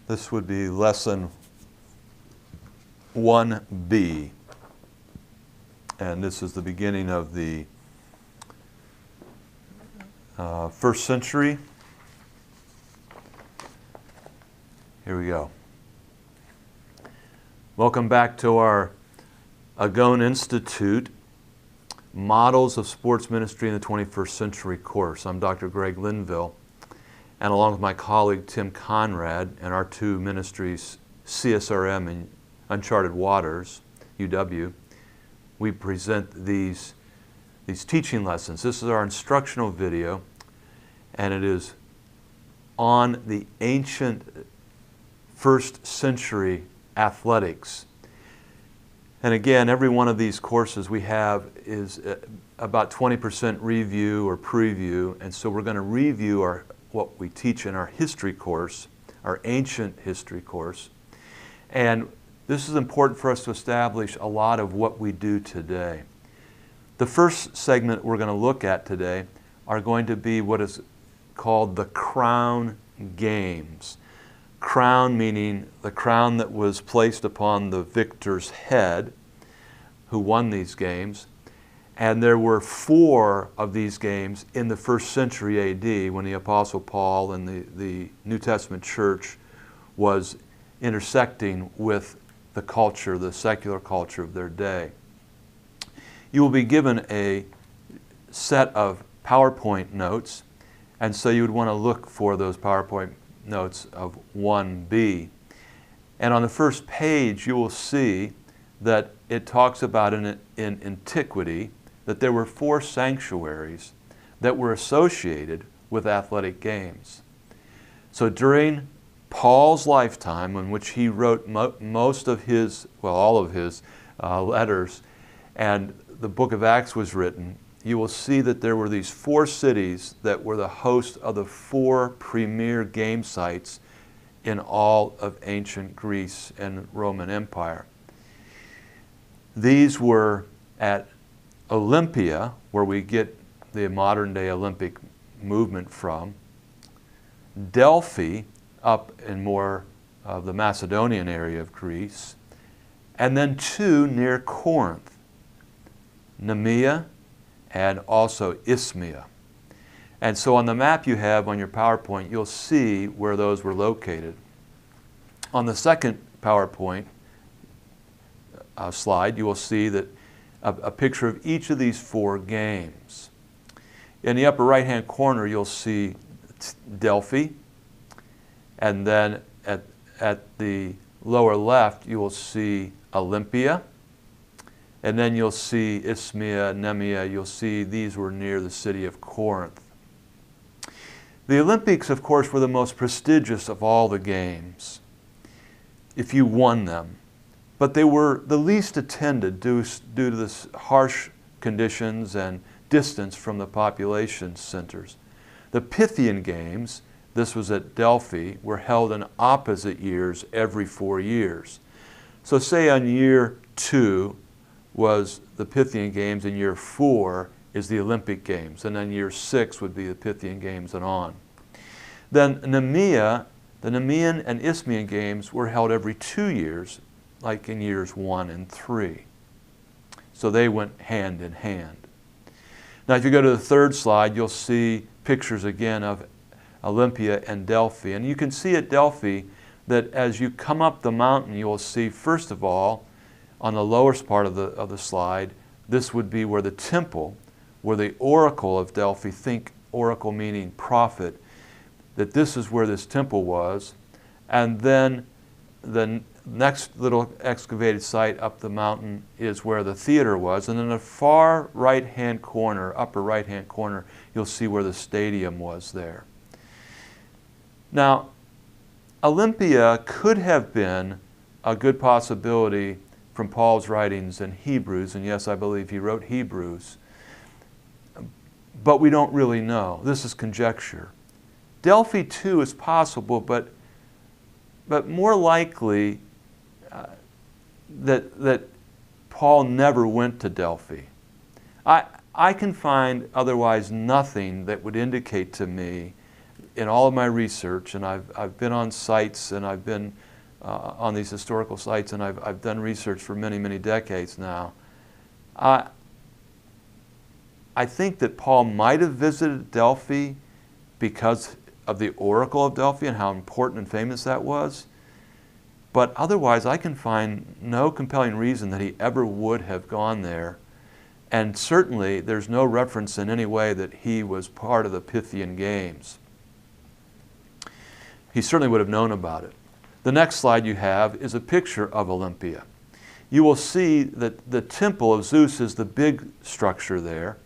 This would be lesson 1B. And this is the beginning of the first century. Here we go. Welcome back to our Agon Institute Models of Sports Ministry in the 21st Century course. I'm Dr. Greg Linville, and along with my colleague Tim Conrad and our two ministries, CSRM and Uncharted Waters, UW, we present these teaching lessons. This is our instructional video, and it is on the ancient first century athletics. And again, every one of these courses we have is about 20% review or preview, and so we're going to review what we teach in our history course, our ancient history course. And this is important for us to establish a lot of what we do today. The first segment we're going to look at today are going to be what is called the Crown Games. Crown meaning the crown that was placed upon the victor's head who won these games. And there were 4 of these games in the first century AD when the Apostle Paul and the New Testament church was intersecting with the culture, the secular culture of their day. You will be given a set of PowerPoint notes, and so you would want to look for those PowerPoint notes of 1B. And on the first page you will see that it talks about in antiquity that there were 4 sanctuaries that were associated with athletic games. So during Paul's lifetime, in which he wrote most of his, well, all of his letters, and the book of Acts was written, you will see that there were these 4 cities that were the host of the 4 premier game sites in all of ancient Greece and Roman Empire. These were at Olympia, where we get the modern day Olympic movement from, Delphi, up in more of the Macedonian area of Greece, and then 2 near Corinth, Nemea and also Isthmia. And so on the map you have on your PowerPoint, you'll see where those were located. On the second PowerPoint slide, you will see that a picture of each of these 4 games. In the upper right-hand corner, you'll see Delphi, and then at the lower left, you will see Olympia, and then you'll see Isthmia, Nemea. You'll see these were near the city of Corinth. The Olympics, of course, were the most prestigious of all the games, if you won them. But they were the least attended due to the harsh conditions and distance from the population centers. The Pythian Games, this was at Delphi, were held in opposite years every 4 years. So say on year 2 was the Pythian Games, and year 4 is the Olympic Games, and then year 6 would be the Pythian Games and on. Then Nemea, the Nemean and Isthmian Games were held every 2 years, like in years 1 and 3. So they went hand in hand. Now if you go to the third slide, you'll see pictures again of Olympia and Delphi. And you can see at Delphi that as you come up the mountain, you will see, first of all, on the lowest part of the slide, this would be where the temple, where the oracle of Delphi, think oracle meaning prophet, that this is where this temple was. And then the next little excavated site up the mountain is where the theater was. And in the far right-hand corner, upper right-hand corner, you'll see where the stadium was there. Now, Olympia could have been a good possibility from Paul's writings in Hebrews, and yes, I believe he wrote Hebrews, but we don't really know. This is conjecture. Delphi too is possible, but more likely that Paul never went to Delphi. I can find otherwise nothing that would indicate to me in all of my research, and I've been on sites, and I've been on these historical sites, and I've done research for many, many decades now. I think that Paul might have visited Delphi because of the Oracle of Delphi and how important and famous that was. But otherwise, I can find no compelling reason that he ever would have gone there. And certainly, there's no reference in any way that he was part of the Pythian Games. He certainly would have known about it. The next slide you have is a picture of Olympia. You will see that the temple of Zeus is the big structure there.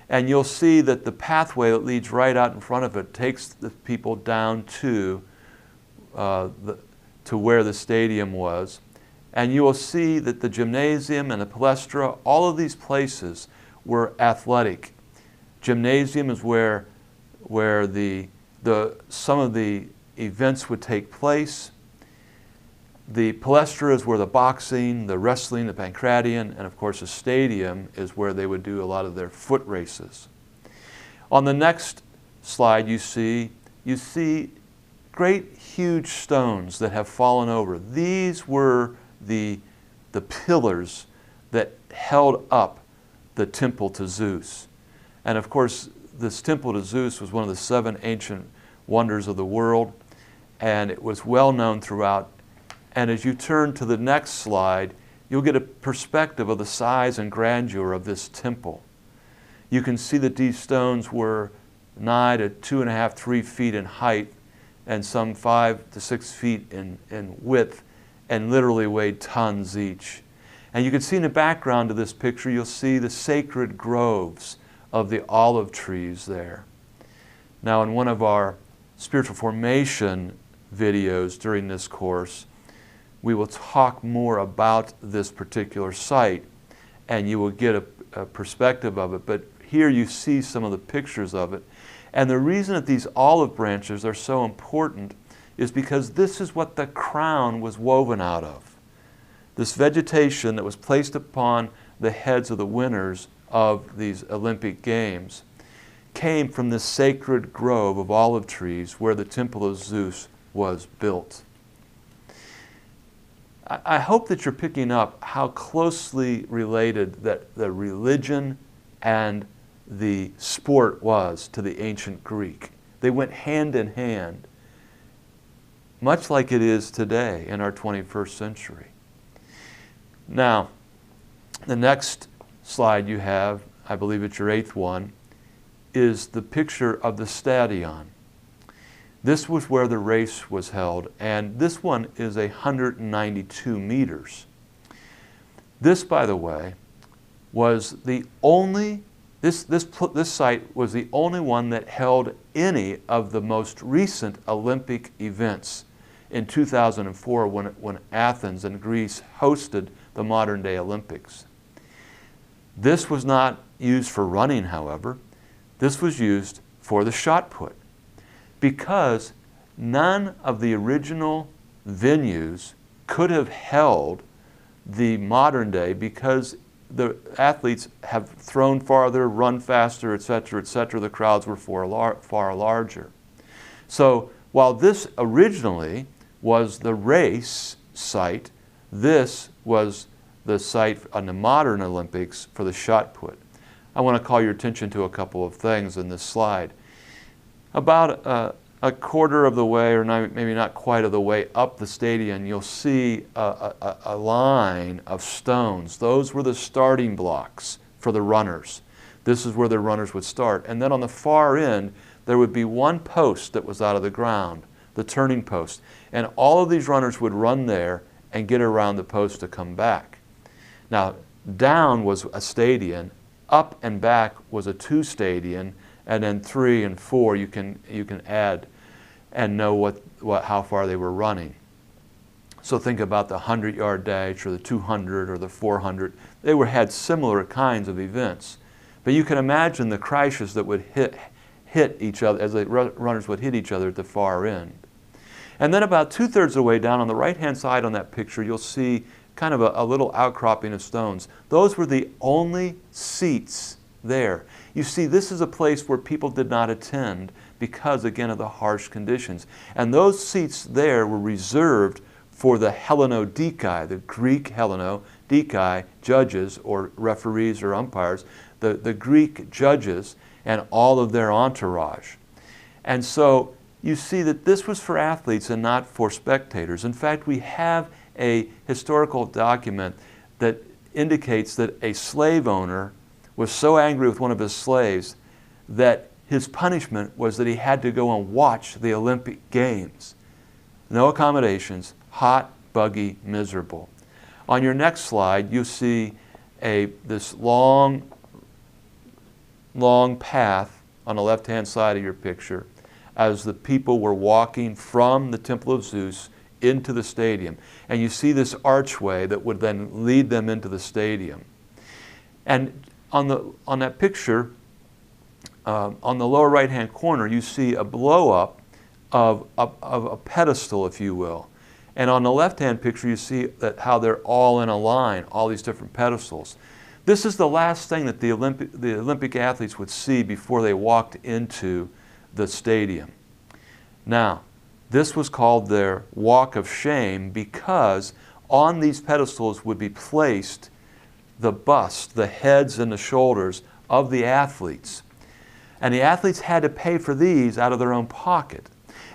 And you'll see that the pathway that leads right out in front of it takes the people down to where the stadium was. And you will see that the gymnasium and the palestra, all of these places were athletic. Gymnasium is where some of the events would take place. The palestra is where the boxing, the wrestling, the pancratium, and of course the stadium is where they would do a lot of their foot races. On the next slide you see great huge stones that have fallen over. These were the pillars that held up the temple to Zeus. And of course this temple to Zeus was one of the 7 ancient wonders of the world, and it was well known throughout. And as you turn to the next slide, you'll get a perspective of the size and grandeur of this temple. You can see that these stones were nigh to 2.5, 3 feet in height and some 5 to 6 feet in width, and literally weighed tons each. And you can see in the background of this picture, you'll see the sacred groves of the olive trees there. Now, in one of our spiritual formation videos during this course, we will talk more about this particular site, and you will get a perspective of it. But here you see some of the pictures of it. And the reason that these olive branches are so important is because this is what the crown was woven out of. This vegetation that was placed upon the heads of the winners of these Olympic Games came from this sacred grove of olive trees where the temple of Zeus was built. I hope that you're picking up how closely related that the religion and the sport was to the ancient Greek. They went hand in hand, much like it is today in our 21st century. Now, the next slide you have, I believe it's your 8th one, is the picture of the stadion. This was where the race was held, and this one is 192 meters. This, by the way, was the only, this site was the only one that held any of the most recent Olympic events in 2004 when Athens and Greece hosted the modern day Olympics. This was not used for running, however. This was used for the shot put, because none of the original venues could have held the modern day, because the athletes have thrown farther, run faster, etc., etc. The crowds were far larger. So while this originally was the race site, this was the site on the modern Olympics for the shot put. I want to call your attention to a couple of things in this slide. About a quarter of the way, or maybe not quite of the way up the stadium, you'll see a line of stones. Those were the starting blocks for the runners. This is where the runners would start. And then on the far end, there would be one post that was out of the ground, the turning post. And all of these runners would run there and get around the post to come back. Now, down was a stadium, up and back was a 2 stadium, and then 3 and 4 you can add and know how far they were running. So think about the 100-yard dash or the 200 or the 400. They had similar kinds of events. But you can imagine the crashes that would hit each other as the runners would hit each other at the far end. And then about 2/3 of the way down on the right-hand side on that picture, you'll see kind of a little outcropping of stones. Those were the only seats there. You see, this is a place where people did not attend because, again, of the harsh conditions. And those seats there were reserved for the Hellenodikai, the Greek Hellenodikai judges or referees or umpires, the Greek judges and all of their entourage. And so you see that this was for athletes and not for spectators. In fact, we have a historical document that indicates that a slave owner was so angry with one of his slaves that his punishment was that he had to go and watch the Olympic Games. No accommodations, hot, buggy, miserable. On your next slide, you see this long path on the left-hand side of your picture as the people were walking from the Temple of Zeus into the stadium. And you see this archway that would then lead them into the stadium. And on that picture, on the lower right-hand corner, you see a blow-up of a pedestal, if you will. And on the left-hand picture, you see how they're all in a line, all these different pedestals. This is the last thing that the Olympic athletes would see before they walked into the stadium. Now, this was called their walk of shame because on these pedestals would be placed the bust, the heads and the shoulders of the athletes. And the athletes had to pay for these out of their own pocket.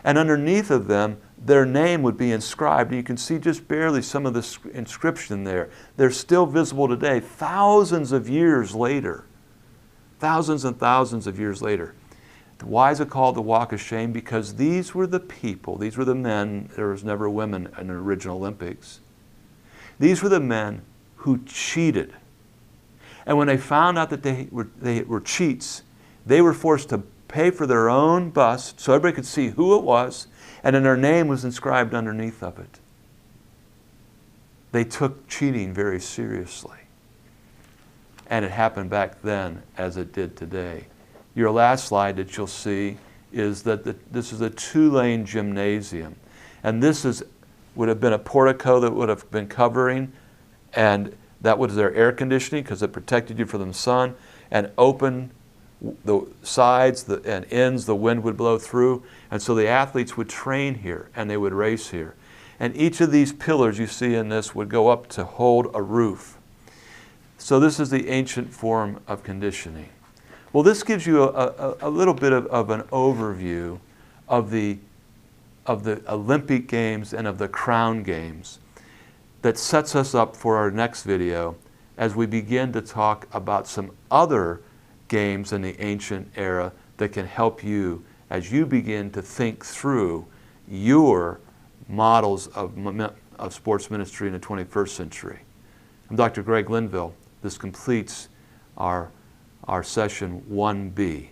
And underneath of them, their name would be inscribed. And you can see just barely some of the inscription there. They're still visible today, thousands of years later. Thousands and thousands of years later. Why is it called the Walk of Shame? Because these were the people, these were the men, there was never women in the original Olympics. These were the men who cheated. And when they found out that they were cheats, they were forced to pay for their own bust so everybody could see who it was, and then their name was inscribed underneath of it. They took cheating very seriously. And it happened back then as it did today. Your last slide that you'll see is that this is a 2-lane gymnasium. And this would have been a portico that would have been covering, and that was their air conditioning because it protected you from the sun, and open the sides and ends, the wind would blow through. And so the athletes would train here and they would race here. And each of these pillars you see in this would go up to hold a roof. So this is the ancient form of conditioning. Well, this gives you a little bit of an overview of the Olympic Games and of the Crown Games that sets us up for our next video as we begin to talk about some other games in the ancient era that can help you as you begin to think through your models of sports ministry in the 21st century. I'm Dr. Greg Linville. This completes our session 1B.